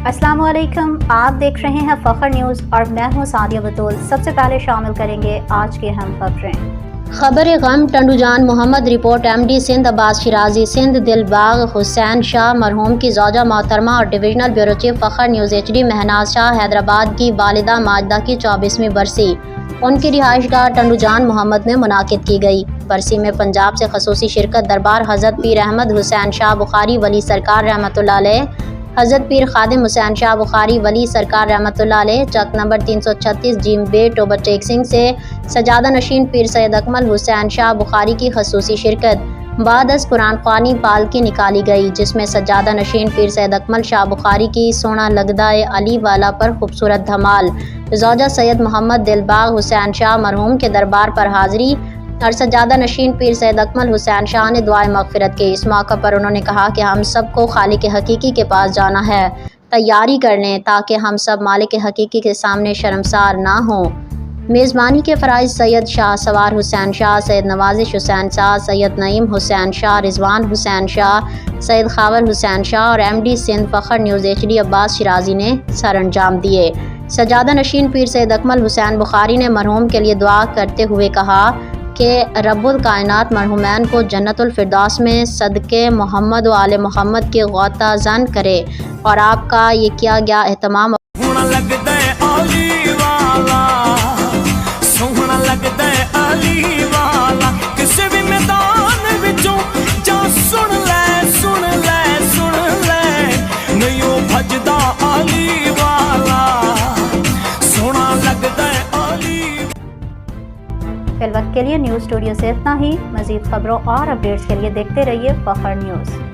السلام علیکم، آپ دیکھ رہے ہیں فخر نیوز اور میں ہوں سعدیہ بطول۔ سب سے پہلے شامل کریں گے آج کی اہم خبریں۔ خبر غم ٹنڈو جان محمد رپورٹ ایم ڈی سندھ عباس شیرازی سندھ دل باغ حسین شاہ مرحوم کی زوجہ محترمہ اور ڈویژنل بیورو چیف فخر نیوز ایچ ڈی مہناز شاہ حیدرآباد کی والدہ ماجدہ کی 24ویں برسی ان کی رہائش گاہ ٹنڈو جان محمد میں منعقد کی گئی۔ برسی میں پنجاب سے خصوصی شرکت دربار حضرت پیر احمد حسین شاہ بخاری ولی سرکار رحمۃ اللہ علیہ، حضرت پیر خادم حسین شاہ بخاری ولی سرکار رحمۃ اللہ علیہ، چک نمبر 336 جیم بیٹ اوور ٹیکسنگ سے سجادہ نشین پیر سید اکمل حسین شاہ بخاری کی خصوصی شرکت بعد از قرآن خوانی پالکی نکالی گئی، جس میں سجادہ نشین پیر سید اکمل شاہ بخاری کی سونا لگدہ علی والا پر خوبصورت دھمال، زوجہ سید محمد دل باغ حسین شاہ مرحوم کے دربار پر حاضری اور سجادہ نشین پیر سید اکمل حسین شاہ نے دعائے مغفرت کی۔ اس موقع پر انہوں نے کہا کہ ہم سب کو خالق حقیقی کے پاس جانا ہے، تیاری کر لیں تاکہ ہم سب مالک حقیقی کے سامنے شرمسار نہ ہوں۔ میزبانی کے فرائض سید شاہ سوار حسین شاہ، سید نوازش حسین شاہ، سید نعیم حسین شاہ، رضوان حسین شاہ، سید خاور حسین شاہ اور ایم ڈی سندھ فخر نیوز ایچ ڈی عباس شیرازی نے سر انجام دیے۔ سجادہ نشین پیر سید اکمل حسین بخاری نے مرحوم کے لیے دعا کرتے ہوئے کہا کہ رب الکائنات مرحومین کو جنت الفردوس میں صدقے محمد و آل محمد کے غوطہ زن کرے اور آپ کا یہ کیا گیا اہتمام فی الوقت کے لیے نیوز اسٹوڈیو سے اتنا ہی۔ مزید خبروں اور اپڈیٹس کے لیے دیکھتے رہیے فخر نیوز۔